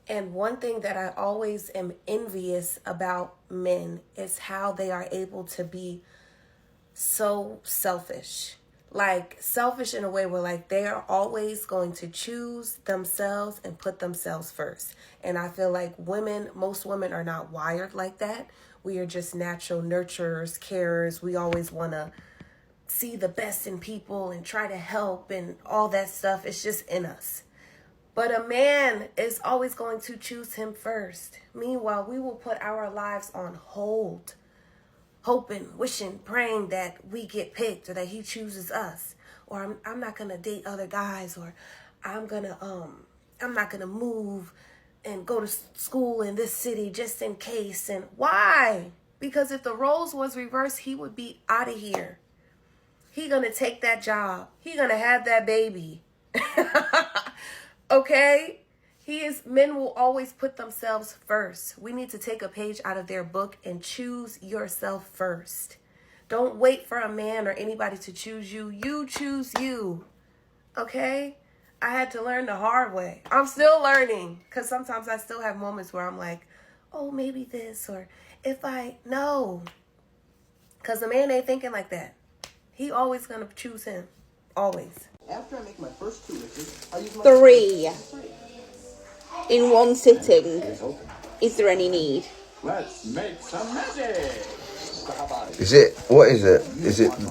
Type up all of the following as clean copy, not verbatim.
And one thing that I always am envious about men is how they are able to be so selfish. Like selfish in a way where like they are always going to choose themselves and put themselves first. And I feel like most women are not wired like that. We are just natural nurturers, carers. We always want to see the best in people and try to help and all that stuff. It's just in us. But a man is always going to choose him first. Meanwhile, we will put our lives on hold, hoping, wishing, praying that we get picked or that he chooses us. Or I'm not gonna date other guys, or I'm not gonna move and go to school in this city just in case. And why? Because if the roles was reversed, he would be out of here. He gonna take that job. He gonna have that baby. Okay? Men will always put themselves first. We need to take a page out of their book and choose yourself first. Don't wait for a man or anybody to choose you. You choose you. Okay? I had to learn the hard way. I'm still learning, because sometimes I still have moments where I'm like, oh, maybe this, or no. Because a man ain't thinking like that. He always going to choose him. Always. After I make my first 2 wishes, I use my 3 in one sitting. Is there any need? Let's make some magic. Is it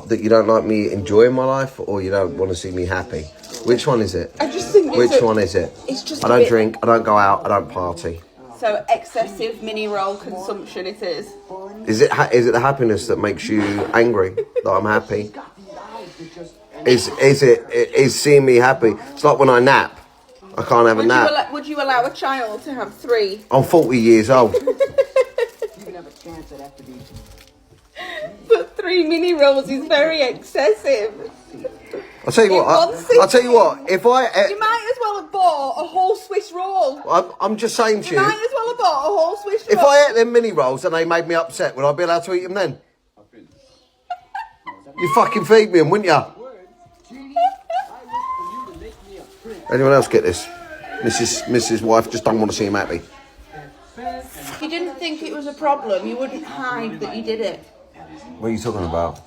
that you don't like me enjoying my life, or you don't want to see me happy? Which one is it? I just think Which one is it? It's just I don't drink, I don't go out, I don't party. So excessive mini roll consumption it is. Is it the happiness that makes you angry that I'm happy? Is seeing me happy? It's like when I nap. I can't have a nap. Would you allow a child to have 3? I'm 40 years old. But 3 mini rolls is very excessive. I'll tell you what. If I, you might as well have bought a whole Swiss roll. I'm just saying to you. You might as well have bought a whole Swiss roll. If I ate them mini rolls and they made me upset, would I be allowed to eat them then? You fucking feed me them, wouldn't you? Anyone else get this? Mrs. Wife just don't want to see him happy. If you didn't think it was a problem, you wouldn't hide that you did it. What are you talking about?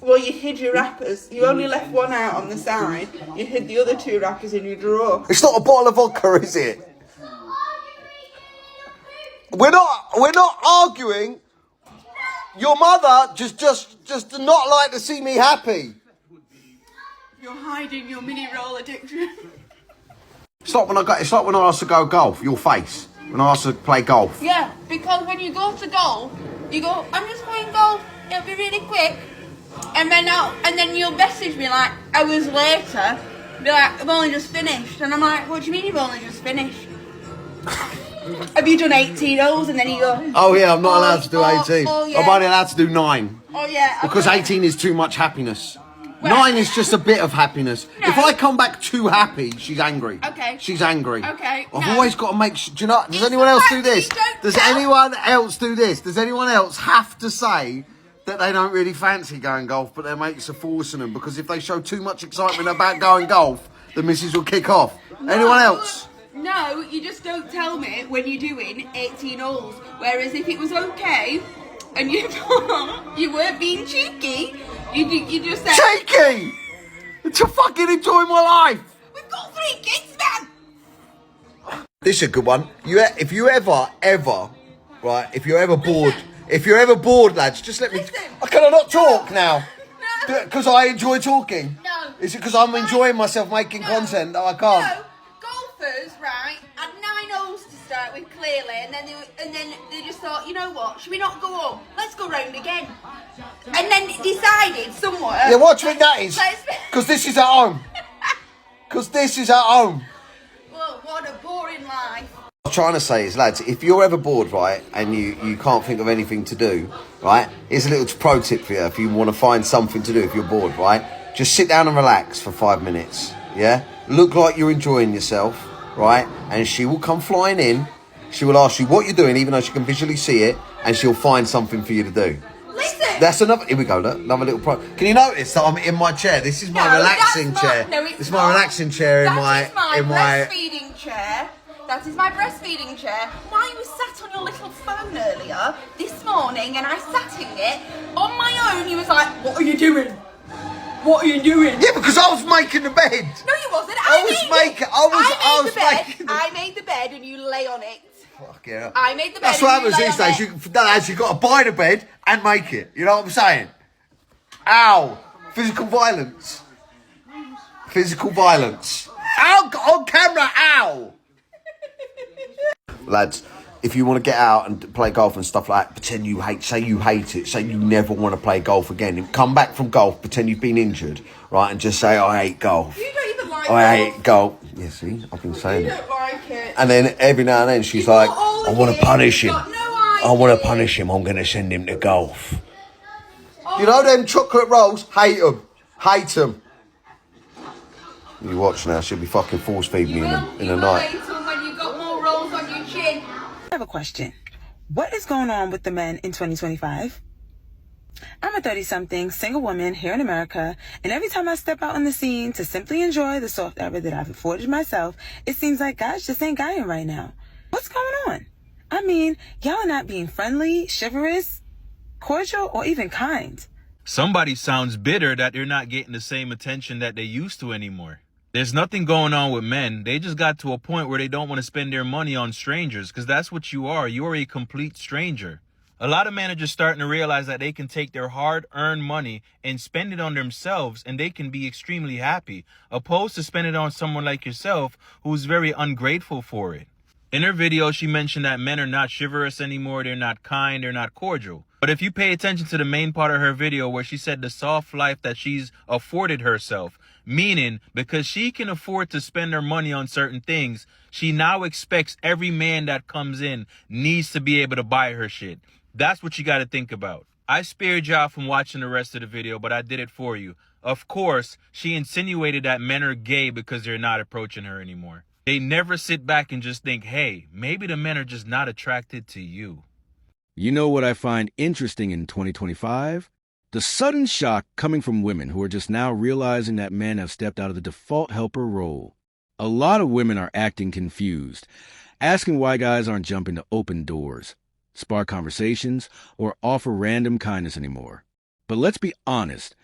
Well, you hid your wrappers. You only left one out on the side. You hid the other 2 wrappers in your drawer. It's not a bottle of vodka, is it? We're not arguing. Your mother just did not like to see me happy. You're hiding your mini roll addiction. It's like when I asked to go golf. Your face when I asked to play golf. Yeah, because when you go to golf, you go, I'm just playing golf. It'll be really quick. And then you'll message me like hours later, be like, I've only just finished. And I'm like, what do you mean you've only just finished? Have you done 18 holes? And then you go, oh yeah, I'm not allowed to do 18. Yeah. I'm only allowed to do 9. Oh yeah. Because 18 is too much happiness. 9 is just a bit of happiness. No. If I come back too happy, she's angry. Okay. She's angry. Okay. I've always got to make sure. Do you know? Does anyone else do this? Does anyone else do this? Does anyone else have to say that they don't really fancy going golf, but their mates are forcing them? Because if they show too much excitement about going golf, the missus will kick off. No. Anyone else? No, you just don't tell me when you're doing 18 holes. Whereas if it was okay and you weren't being cheeky, you just said... Cheeky! To fucking enjoy my life! We've got 3 kids, man! This is a good one. If you're ever bored, lads, just let me... Listen, Can I not talk now? No. Because I enjoy talking? No. Is it because I'm enjoying myself making content that I can't? No. Golfers, right, had 9 holes to start with, clearly, and then they just thought, you know what, should we not go home? Let's go round again. And then decided somewhere... Yeah, what do you think that is? Because this is at home. Well, what a boring life. What I'm trying to say is, lads, if you're ever bored, right, and you can't think of anything to do, right, here's a little pro tip for you if you want to find something to do if you're bored, right? Just sit down and relax for 5 minutes, yeah? Look like you're enjoying yourself, right? And she will come flying in. She will ask you what you're doing, even though she can visually see it, and she'll find something for you to do. Listen. That's another... Here we go, look. Another little pro... Can you notice that I'm in my chair? This is my relaxing chair. No, it's This is my relaxing chair in my... breastfeeding chair. That is my breastfeeding chair. While you were sat on your little phone earlier, this morning, and I sat in it, on my own, you was like, what are you doing? What are you doing? Yeah, because I was making the bed. No, you wasn't. I was making. I made the bed and you lay on it. Fuck yeah. I made the bed. That's what happens these days. You've got to buy the bed and make it. You know what I'm saying? Ow. Physical violence. Physical violence. Ow, on camera, ow. Lads, if you want to get out and play golf and stuff like that, pretend you hate it, say you never want to play golf again. Come back from golf, pretend you've been injured, right, and just say, I hate golf. You don't even like I golf. hate golf. Yeah, see, I've been saying You it. don't like it. And then every now and then she's like, I want to punish him. I want to punish him. I'm going to send him to golf. You know them chocolate rolls? Hate them. Hate them. You watch now, she'll be fucking force feeding me in a night. When you got more rolls on your chin. I have a question. What is going on with the men in 2025? I'm a 30-something single woman here in America, and every time I step out on the scene to simply enjoy the soft era that I've afforded myself, it seems like guys just ain't guying right now. What's going on? I mean, y'all are not being friendly, chivalrous, cordial, or even kind. Somebody sounds bitter that they're not getting the same attention that they used to anymore. There's nothing going on with men. They just got to a point where they don't want to spend their money on strangers, because that's what you are. You're a complete stranger. A lot of men are just starting to realize that they can take their hard-earned money and spend it on themselves, and they can be extremely happy, opposed to spending it on someone like yourself who's very ungrateful for it. In her video, she mentioned that men are not chivalrous anymore, they're not kind, they're not cordial. But if you pay attention to the main part of her video where she said the soft life that she's afforded herself, meaning because she can afford to spend her money on certain things, she now expects every man that comes in needs to be able to buy her shit. That's what you got to think about. I spared y'all from watching the rest of the video, but I did it for you. Of course, she insinuated that men are gay because they're not approaching her anymore. They never sit back and just think, hey, maybe the men are just not attracted to you. You know what I find interesting in 2025? The sudden shock coming from women who are just now realizing that men have stepped out of the default helper role. A lot of women are acting confused, asking why guys aren't jumping to open doors, spark conversations, or offer random kindness anymore. But let's be honest,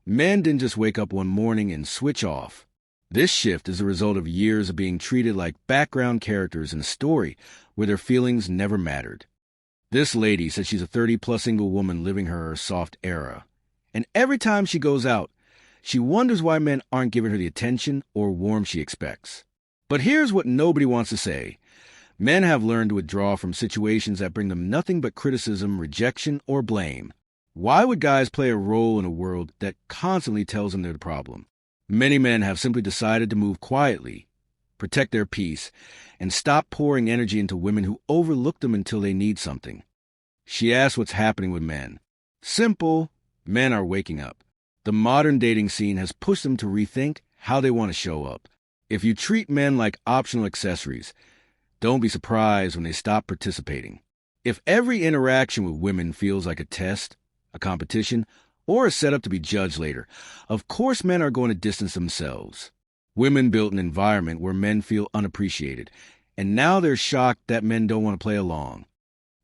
men didn't just wake up one morning and switch off. This shift is a result of years of being treated like background characters in a story where their feelings never mattered. This lady says she's a 30-plus single woman living her soft era. And every time she goes out, she wonders why men aren't giving her the attention or warmth she expects. But here's what nobody wants to say. Men have learned to withdraw from situations that bring them nothing but criticism, rejection, or blame. Why would guys play a role in a world that constantly tells them they're the problem? Many men have simply decided to move quietly, protect their peace, and stop pouring energy into women who overlook them until they need something. She asks what's happening with men. Simple, men are waking up. The modern dating scene has pushed them to rethink how they want to show up. If you treat men like optional accessories, don't be surprised when they stop participating. If every interaction with women feels like a test, a competition, or a setup to be judged later, of course men are going to distance themselves. Women built an environment where men feel unappreciated, and now they're shocked that men don't want to play along.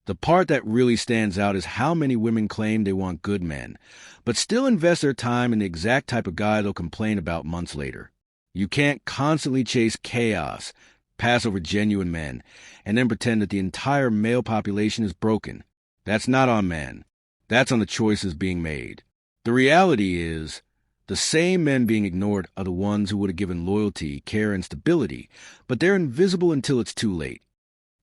The part that really stands out is how many women claim they want good men, but still invest their time in the exact type of guy they'll complain about months later. You can't constantly chase chaos, pass over genuine men, and then pretend that the entire male population is broken. That's not on men. That's on the choices being made. The reality is, the same men being ignored are the ones who would have given loyalty, care, and stability, but they're invisible until it's too late.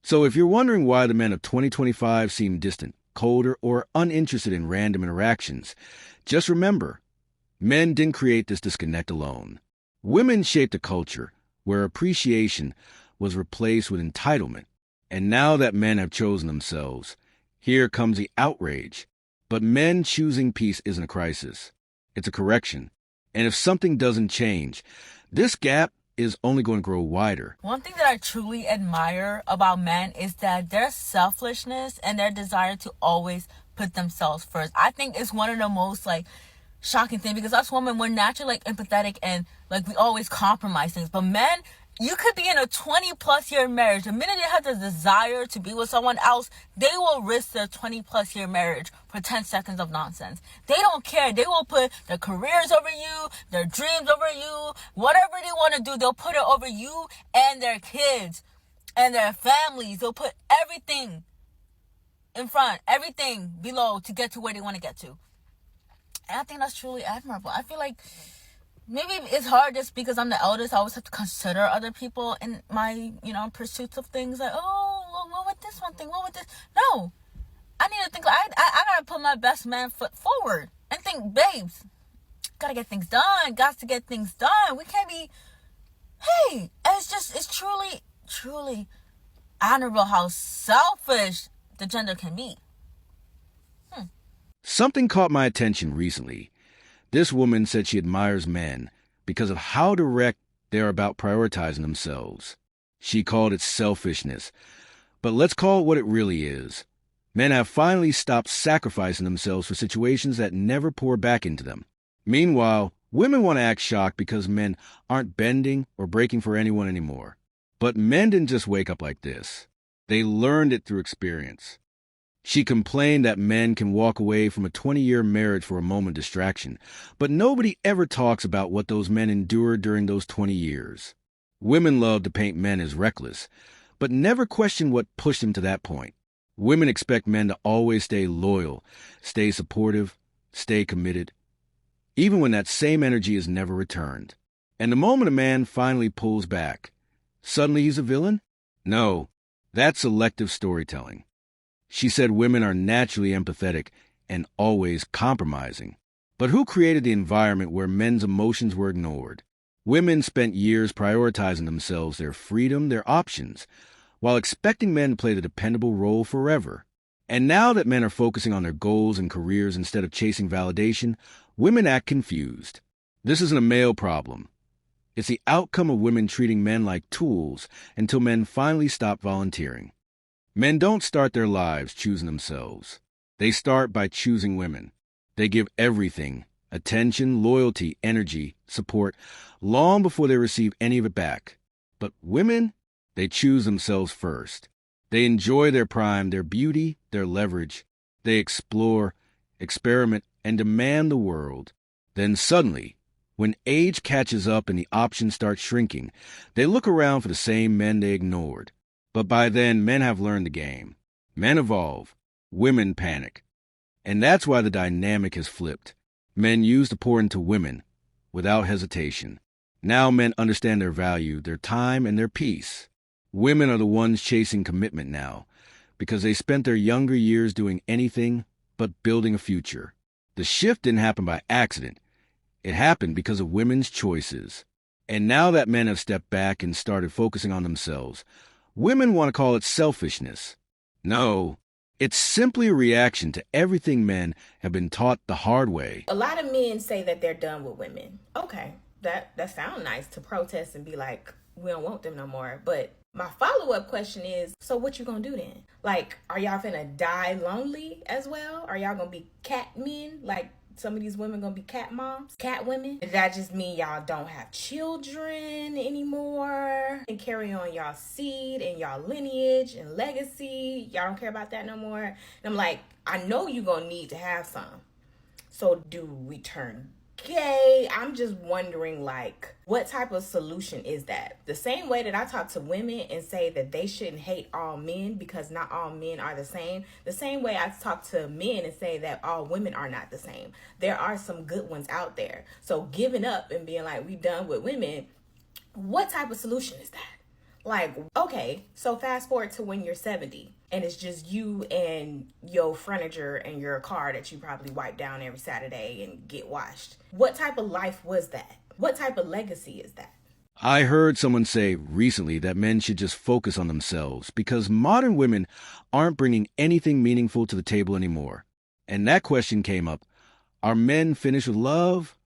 So if you're wondering why the men of 2025 seem distant, colder, or uninterested in random interactions, just remember, men didn't create this disconnect alone. Women shaped a culture where appreciation was replaced with entitlement. And now that men have chosen themselves, here comes the outrage. But men choosing peace isn't a crisis. It's a correction. And if something doesn't change, this gap is only going to grow wider. One thing that I truly admire about men is that their selfishness and their desire to always put themselves first. I think it's one of the most shocking things, because us women, we're naturally empathetic and we always compromise things. But men, You could be in a 20+ year marriage. The minute they have the desire to be with someone else, they will risk their 20+ year marriage for 10 seconds of nonsense. They don't care. They will put their careers over you, their dreams over you, whatever they want to do, they'll put it over you and their kids and their families. They'll put everything in front, everything below to get to where they want to get to. And I think that's truly admirable. I feel like maybe it's hard just because I'm the eldest. I always have to consider other people in my, pursuits of things. Like, oh, well, what with this one thing? What with this? No. I need to think, I got to put my best man foot forward and think, babes, got to get things done. Got to get things done. We can't be, hey, it's truly, truly admirable how selfish the gender can be. Something caught my attention recently. This woman said she admires men because of how direct they are about prioritizing themselves. She called it selfishness, but let's call it what it really is. Men have finally stopped sacrificing themselves for situations that never pour back into them. Meanwhile, women want to act shocked because men aren't bending or breaking for anyone anymore. But men didn't just wake up like this. They learned it through experience. She complained that men can walk away from a 20-year marriage for a moment distraction, but nobody ever talks about what those men endured during those 20 years. Women love to paint men as reckless, but never question what pushed them to that point. Women expect men to always stay loyal, stay supportive, stay committed, even when that same energy is never returned. And the moment a man finally pulls back, suddenly he's a villain? No, that's selective storytelling. She said women are naturally empathetic and always compromising. But who created the environment where men's emotions were ignored? Women spent years prioritizing themselves, their freedom, their options, while expecting men to play the dependable role forever. And now that men are focusing on their goals and careers instead of chasing validation, women act confused. This isn't a male problem. It's the outcome of women treating men like tools until men finally stop volunteering. Men don't start their lives choosing themselves. They start by choosing women. They give everything, attention, loyalty, energy, support, long before they receive any of it back. But women, they choose themselves first. They enjoy their prime, their beauty, their leverage. They explore, experiment, and demand the world. Then suddenly, when age catches up and the options start shrinking, they look around for the same men they ignored. But by then, men have learned the game. Men evolve. Women panic. And that's why the dynamic has flipped. Men used to pour into women without hesitation. Now men understand their value, their time, and their peace. Women are the ones chasing commitment now because they spent their younger years doing anything but building a future. The shift didn't happen by accident. It happened because of women's choices. And now that men have stepped back and started focusing on themselves, women want to call it selfishness. No, it's simply a reaction to everything men have been taught the hard way. A lot of men say that they're done with women. Okay, that sounds nice to protest and be like, we don't want them no more. But my follow-up question is, so what you gonna do then? Like, are y'all finna die lonely as well? Are y'all gonna be cat men? Like, some of these women gonna be cat moms, cat women? Does that just mean y'all don't have children anymore and carry on y'all seed and y'all lineage and legacy? Y'all don't care about that no more? And I'm like, I know you gonna need to have some. So do we turn gay? I'm just wondering, like, what type of solution is that? The same way that I talk to women and say that they shouldn't hate all men because not all men are the same way I talk to men and say that all women are not the same. There are some good ones out there. So giving up and being like, we done with women, what type of solution is that? Like, okay, so fast forward to when you're 70 and it's just you and your furniture and your car that you probably wipe down every Saturday and get washed. What type of life was that? What type of legacy is that? I heard someone say recently that men should just focus on themselves because modern women aren't bringing anything meaningful to the table anymore. And that question came up, are men finished with love?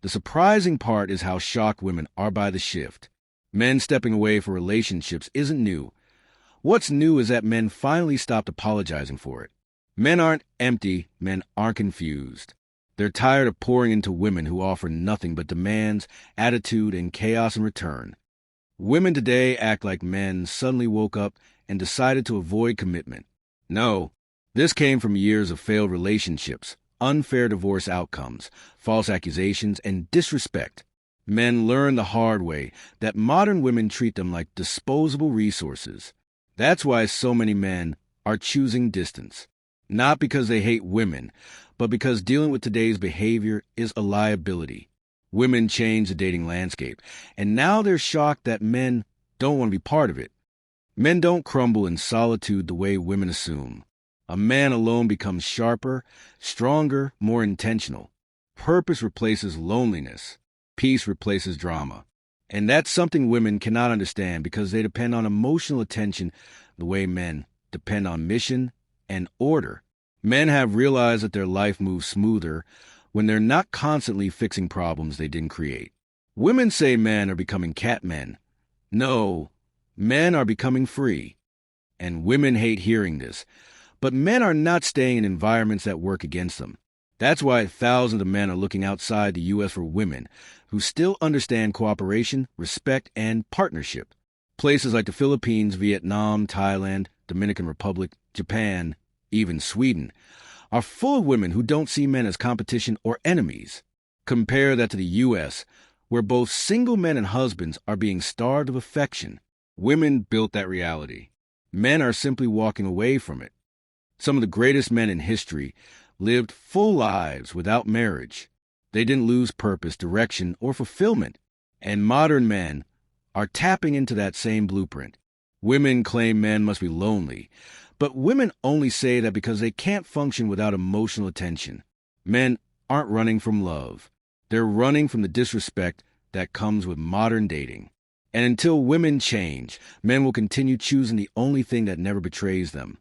The surprising part is how shocked women are by the shift. Men stepping away for relationships isn't new. What's new is that men finally stopped apologizing for it. Men aren't empty, men aren't confused. They're tired of pouring into women who offer nothing but demands, attitude, and chaos in return. Women today act like men suddenly woke up and decided to avoid commitment. No, this came from years of failed relationships, unfair divorce outcomes, false accusations, and disrespect. Men learn the hard way that modern women treat them like disposable resources. That's why so many men are choosing distance. Not because they hate women, but because dealing with today's behavior is a liability. Women change the dating landscape, and now they're shocked that men don't want to be part of it. Men don't crumble in solitude the way women assume. A man alone becomes sharper, stronger, more intentional. Purpose replaces loneliness. Peace replaces drama. And that's something women cannot understand because they depend on emotional attention the way men depend on mission and order. Men have realized that their life moves smoother when they're not constantly fixing problems they didn't create. Women say men are becoming cat men. No, men are becoming free. And women hate hearing this. But men are not staying in environments that work against them. That's why thousands of men are looking outside the U.S. for women who still understand cooperation, respect, and partnership. Places like the Philippines, Vietnam, Thailand, Dominican Republic, Japan, even Sweden, are full of women who don't see men as competition or enemies. Compare that to the U.S., where both single men and husbands are being starved of affection. Women built that reality. Men are simply walking away from it. Some of the greatest men in history lived full lives without marriage. They didn't lose purpose, direction, or fulfillment. And modern men are tapping into that same blueprint. Women claim men must be lonely, but women only say that because they can't function without emotional attention. Men aren't running from love. They're running from the disrespect that comes with modern dating. And until women change, men will continue choosing the only thing that never betrays them: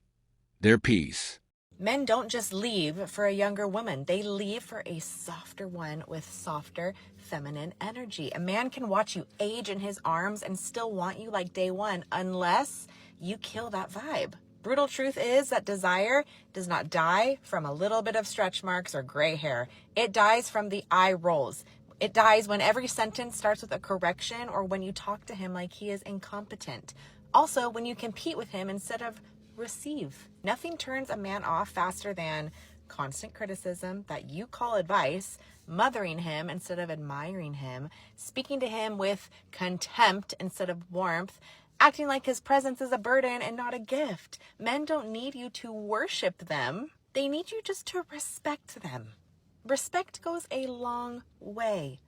their peace. Men don't just leave for a younger woman. They leave for a softer one with softer feminine energy. A man can watch you age in his arms and still want you like day one unless you kill that vibe. Brutal truth is that desire does not die from a little bit of stretch marks or gray hair. It dies from the eye rolls. It dies when every sentence starts with a correction or when you talk to him like he is incompetent. Also, when you compete with him instead of receive. Nothing turns a man off faster than constant criticism that you call advice, mothering him instead of admiring him, speaking to him with contempt instead of warmth, acting like his presence is a burden and not a gift. Men don't need you to worship them. They need you just to respect them. Respect goes a long way.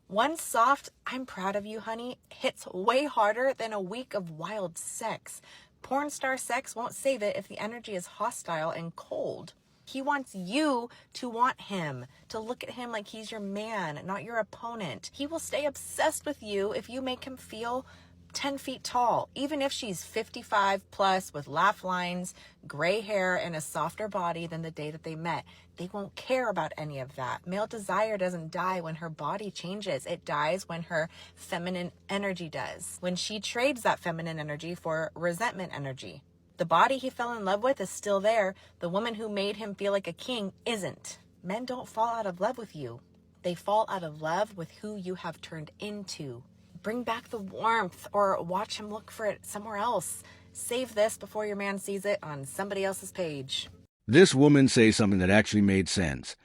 One soft, "I'm proud of you, honey," hits way harder than a week of wild sex. Porn star sex won't save it if the energy is hostile and cold. He wants you to want him, to look at him like he's your man, not your opponent. He will stay obsessed with you if you make him feel 10 feet tall, even if she's 55 plus with laugh lines, gray hair, and a softer body than the day that they met. They won't care about any of that. Male desire doesn't die when her body changes. It dies when her feminine energy does. When she trades that feminine energy for resentment energy. The body he fell in love with is still there. The woman who made him feel like a king isn't. Men don't fall out of love with you. They fall out of love with who you have turned into. Bring back the warmth or watch him look for it somewhere else. Save this before your man sees it on somebody else's page. This woman says something that actually made sense.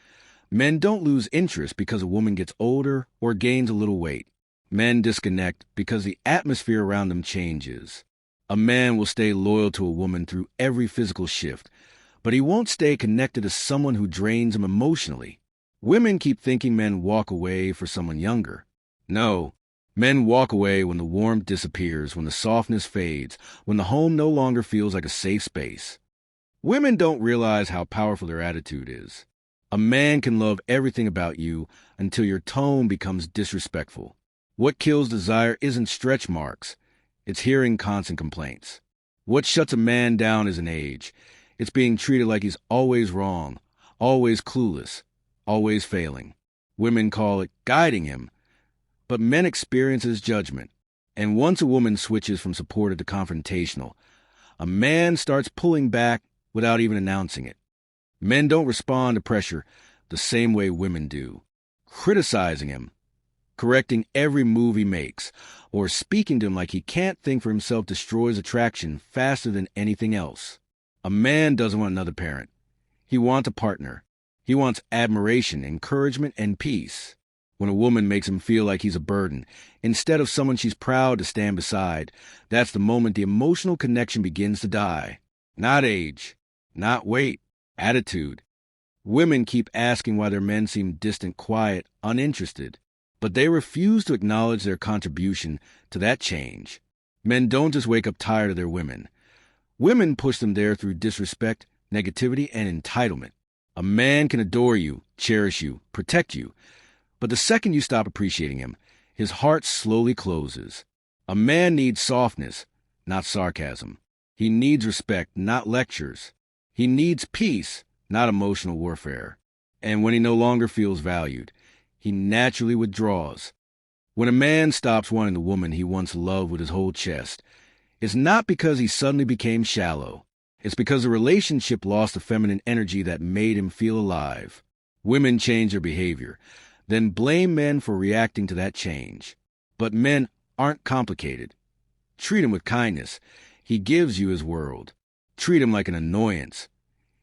Men don't lose interest because a woman gets older or gains a little weight. Men disconnect because the atmosphere around them changes. A man will stay loyal to a woman through every physical shift, but he won't stay connected to someone who drains him emotionally. Women keep thinking men walk away for someone younger. No. Men walk away when the warmth disappears, when the softness fades, when the home no longer feels like a safe space. Women don't realize how powerful their attitude is. A man can love everything about you until your tone becomes disrespectful. What kills desire isn't stretch marks. It's hearing constant complaints. What shuts a man down isn't age. It's being treated like he's always wrong, always clueless, always failing. Women call it guiding him. But men experience his judgment. And once a woman switches from supportive to confrontational, a man starts pulling back without even announcing it. Men don't respond to pressure the same way women do. Criticizing him, correcting every move he makes, or speaking to him like he can't think for himself destroys attraction faster than anything else. A man doesn't want another parent. He wants a partner. He wants admiration, encouragement, and peace. When a woman makes him feel like he's a burden, instead of someone she's proud to stand beside, that's the moment the emotional connection begins to die. Not age, not weight, attitude. Women keep asking why their men seem distant, quiet, uninterested, but they refuse to acknowledge their contribution to that change. Men don't just wake up tired of their women. Women push them there through disrespect, negativity, and entitlement. A man can adore you, cherish you, protect you, but the second you stop appreciating him, his heart slowly closes. A man needs softness, not sarcasm. He needs respect, not lectures. He needs peace, not emotional warfare. And when he no longer feels valued, he naturally withdraws. When a man stops wanting the woman he once loved with his whole chest, it's not because he suddenly became shallow. It's because the relationship lost the feminine energy that made him feel alive. Women change their behavior, then blame men for reacting to that change. But men aren't complicated. Treat him with kindness. He gives you his world. Treat him like an annoyance.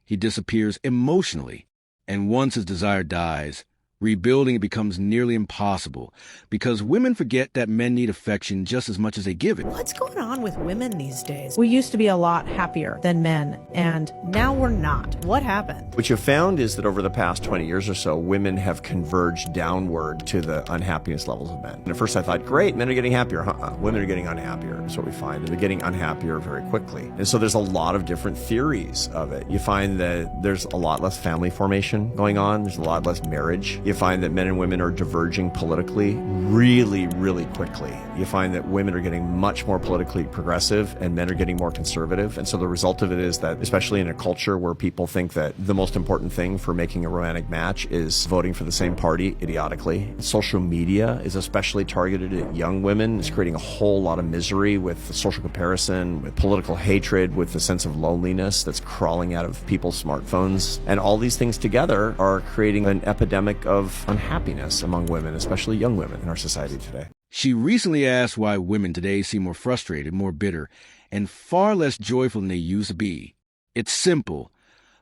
He disappears emotionally, and once his desire dies, rebuilding it becomes nearly impossible because women forget that men need affection just as much as they give it. What's going on with women these days? We used to be a lot happier than men, and now we're not. What happened? What you've found is that over the past 20 years or so, women have converged downward to the unhappiness levels of men. And at first I thought, great, men are getting happier. Women are getting unhappier is what we find. And they're getting unhappier very quickly. And so there's a lot of different theories of it. You find that there's a lot less family formation going on. There's a lot less marriage. You find that men and women are diverging politically really, really quickly. You find that women are getting much more politically progressive and men are getting more conservative. And so the result of it is that, especially in a culture where people think that the most important thing for making a romantic match is voting for the same party idiotically, social media is especially targeted at young women. It's creating a whole lot of misery with social comparison, with political hatred, with the sense of loneliness that's crawling out of people's smartphones. And all these things together are creating an epidemic of unhappiness among women, especially young women in our society today. She recently asked why women today seem more frustrated, more bitter, and far less joyful than they used to be. It's simple.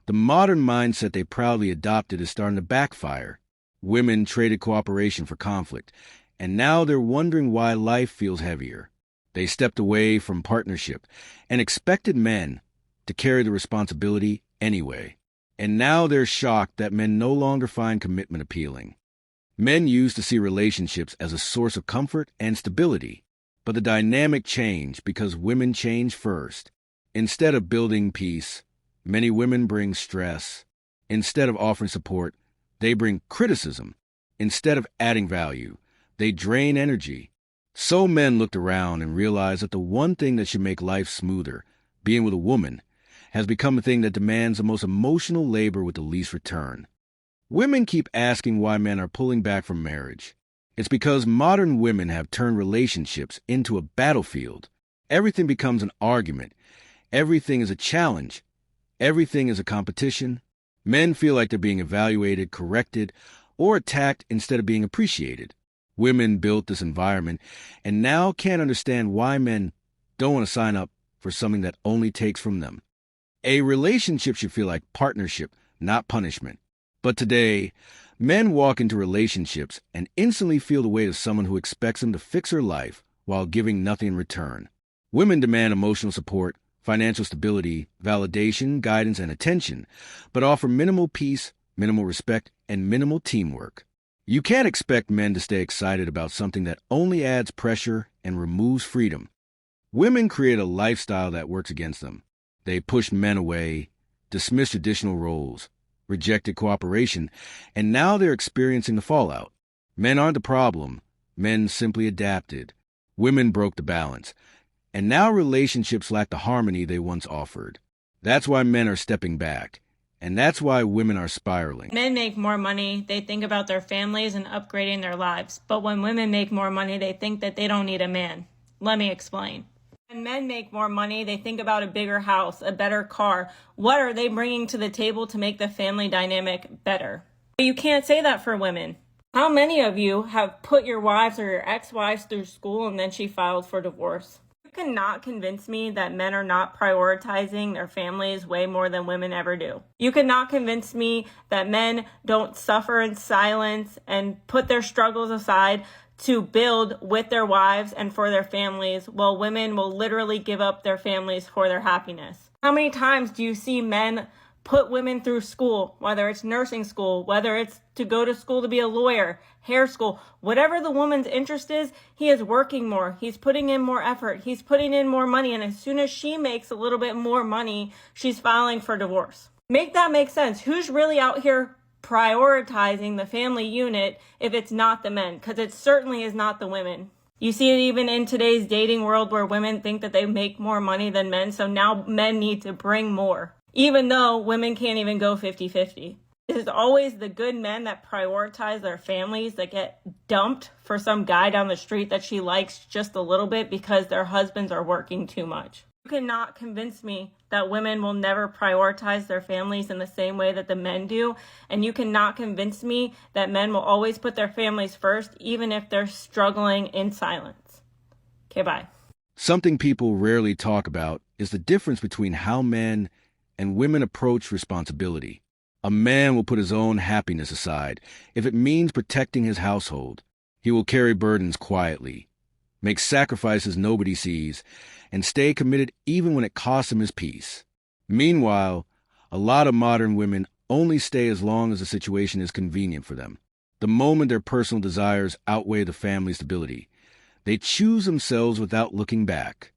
The modern mindset they proudly adopted is starting to backfire. Women traded cooperation for conflict, and now they're wondering why life feels heavier. They stepped away from partnership and expected men to carry the responsibility anyway. And now they're shocked that men no longer find commitment appealing. Men used to see relationships as a source of comfort and stability, but the dynamic changed because women changed first. Instead of building peace, many women bring stress. Instead of offering support, they bring criticism. Instead of adding value, they drain energy. So men looked around and realized that the one thing that should make life smoother, being with a woman, has become a thing that demands the most emotional labor with the least return. Women keep asking why men are pulling back from marriage. It's because modern women have turned relationships into a battlefield. Everything becomes an argument. Everything is a challenge. Everything is a competition. Men feel like they're being evaluated, corrected, or attacked instead of being appreciated. Women built this environment and now can't understand why men don't want to sign up for something that only takes from them. A relationship should feel like partnership, not punishment. But today, men walk into relationships and instantly feel the weight of someone who expects them to fix their life while giving nothing in return. Women demand emotional support, financial stability, validation, guidance, and attention, but offer minimal peace, minimal respect, and minimal teamwork. You can't expect men to stay excited about something that only adds pressure and removes freedom. Women create a lifestyle that works against them. They pushed men away, dismissed traditional roles, rejected cooperation, and now they're experiencing the fallout. Men aren't the problem. Men simply adapted. Women broke the balance. And now relationships lack the harmony they once offered. That's why men are stepping back. And that's why women are spiraling. Men make more money, they think about their families and upgrading their lives. But when women make more money, they think that they don't need a man. Let me explain. When men make more money, they think about a bigger house, a better car. What are they bringing to the table to make the family dynamic better? You can't say that for women. How many of you have put your wives or your ex-wives through school and then she filed for divorce? You cannot convince me that men are not prioritizing their families way more than women ever do. You cannot convince me that men don't suffer in silence and put their struggles aside to build with their wives and for their families, while women will literally give up their families for their happiness. How many times do you see men put women through school, whether it's nursing school, whether it's to go to school to be a lawyer, hair school, whatever the woman's interest is, he is working more. He's putting in more effort. He's putting in more money. And as soon as she makes a little bit more money, she's filing for divorce. Make that make sense. Who's really out here prioritizing the family unit if it's not the men? Because it certainly is not the women. You see it even in today's dating world where women think that they make more money than men. So now men need to bring more, even though women can't even go 50-50. It is always the good men that prioritize their families that get dumped for some guy down the street that she likes just a little bit because their husbands are working too much. You cannot convince me that women will never prioritize their families in the same way that the men do. And you cannot convince me that men will always put their families first, even if they're struggling in silence. Okay, bye. Something people rarely talk about is the difference between how men and women approach responsibility. A man will put his own happiness aside if it means protecting his household. He will carry burdens quietly, make sacrifices nobody sees, and stay committed even when it costs him his peace. Meanwhile, a lot of modern women only stay as long as the situation is convenient for them. The moment their personal desires outweigh the family stability, they choose themselves without looking back.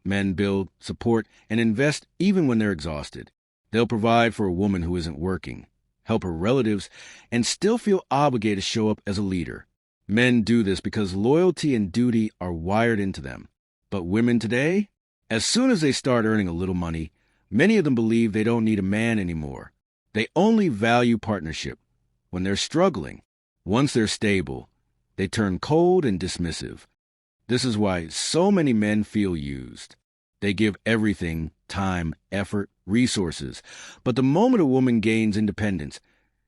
Men build, support, and invest even when they're exhausted. They'll provide for a woman who isn't working, help her relatives, and still feel obligated to show up as a leader. Men do this because loyalty and duty are wired into them. But women today, as soon as they start earning a little money, many of them believe they don't need a man anymore. They only value partnership when they're struggling. Once they're stable, they turn cold and dismissive. This is why so many men feel used. They give everything, time, effort, resources. But the moment a woman gains independence,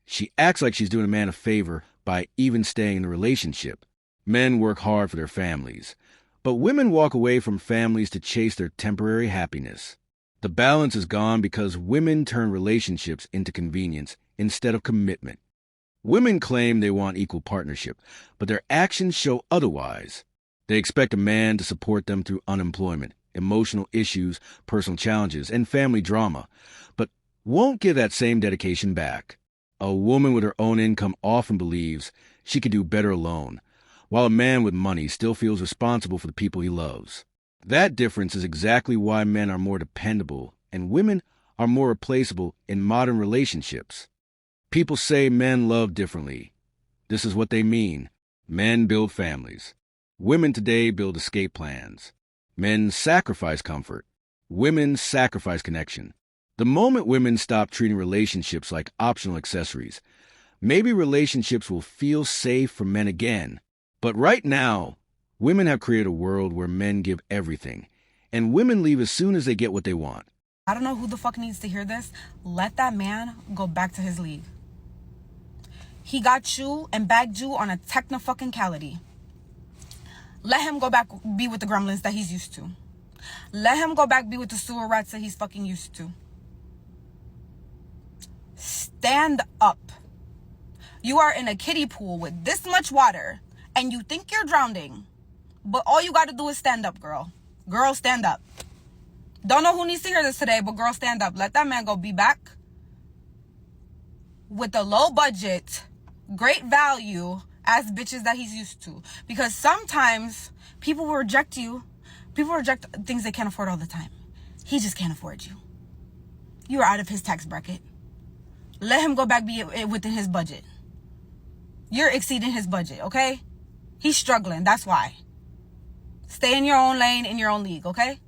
she acts like she's doing a man a favor by even staying in the relationship. Men work hard for their families, but women walk away from families to chase their temporary happiness. The balance is gone because women turn relationships into convenience instead of commitment. Women claim they want equal partnership, but their actions show otherwise. They expect a man to support them through unemployment, emotional issues, personal challenges, and family drama, but won't give that same dedication back. A woman with her own income often believes she could do better alone, while a man with money still feels responsible for the people he loves. That difference is exactly why men are more dependable and women are more replaceable in modern relationships. People say men love differently. This is what they mean. Men build families. Women today build escape plans. Men sacrifice comfort. Women sacrifice connection. The moment women stop treating relationships like optional accessories, maybe relationships will feel safe for men again. But right now, women have created a world where men give everything, and women leave as soon as they get what they want. I don't know who the fuck needs to hear this. Let that man go back to his league. He got you and bagged you on a techno-fucking-cality. Let him go back be with the gremlins that he's used to. Let him go back be with the sewer rats that he's fucking used to. Stand up. You are in a kiddie pool with this much water and you think you're drowning. But all you gotta do is stand up, girl. Girl, stand up. Don't know who needs to hear this today, but girl, stand up. Let that man go be back with the low budget, great value as bitches that he's used to. Because sometimes people will reject you. People reject things they can't afford all the time. He just can't afford you. You are out of his tax bracket. Let him go back be within his budget. You're exceeding his budget, okay? He's struggling, that's why. Stay in your own lane, in your own league, okay?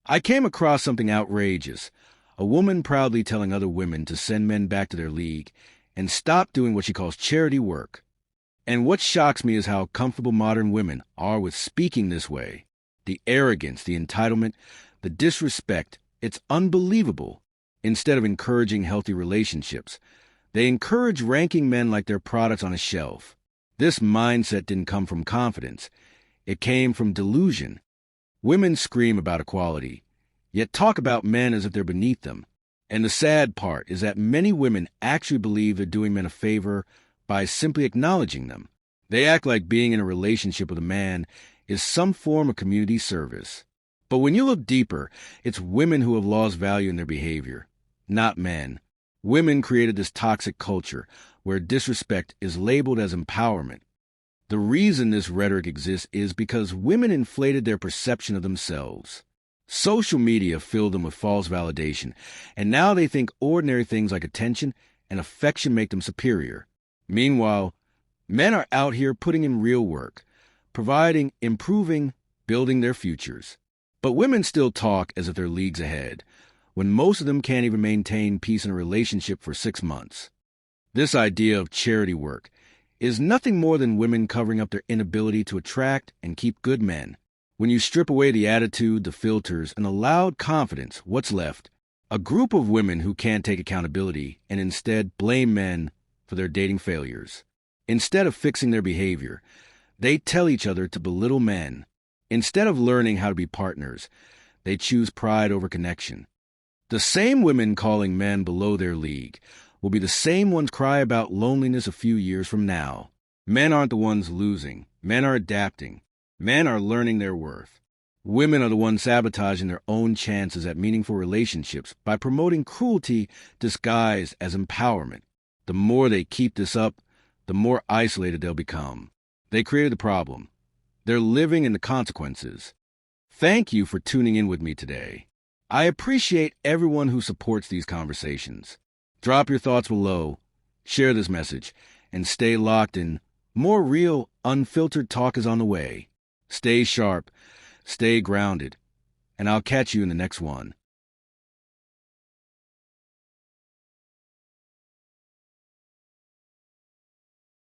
I came across something outrageous. A woman proudly telling other women to send men back to their league and stop doing what she calls charity work. And what shocks me is how comfortable modern women are with speaking this way. The arrogance, the entitlement, the disrespect, it's unbelievable. Instead of encouraging healthy relationships, they encourage ranking men like they're products on a shelf. This mindset didn't come from confidence. It came from delusion. Women scream about equality, yet talk about men as if they're beneath them. And the sad part is that many women actually believe they're doing men a favor by simply acknowledging them. They act like being in a relationship with a man is some form of community service. But when you look deeper, it's women who have lost value in their behavior, not men. Women created this toxic culture where disrespect is labeled as empowerment. The reason this rhetoric exists is because women inflated their perception of themselves. Social media filled them with false validation, and now they think ordinary things like attention and affection make them superior. Meanwhile, men are out here putting in real work, providing, improving, building their futures. But women still talk as if they're leagues ahead, when most of them can't even maintain peace in a relationship for 6 months. This idea of charity work is nothing more than women covering up their inability to attract and keep good men. When you strip away the attitude, the filters, and the loud confidence, what's left? A group of women who can't take accountability and instead blame men for their dating failures. Instead of fixing their behavior, they tell each other to belittle men. Instead of learning how to be partners, they choose pride over connection. The same women calling men below their league will be the same ones cry about loneliness a few years from now. Men aren't the ones losing. Men are adapting. Men are learning their worth. Women are the ones sabotaging their own chances at meaningful relationships by promoting cruelty disguised as empowerment. The more they keep this up, the more isolated they'll become. They created the problem. They're living in the consequences. Thank you for tuning in with me today. I appreciate everyone who supports these conversations. Drop your thoughts below, share this message, and stay locked in. More real, unfiltered talk is on the way. Stay sharp, stay grounded, and I'll catch you in the next one.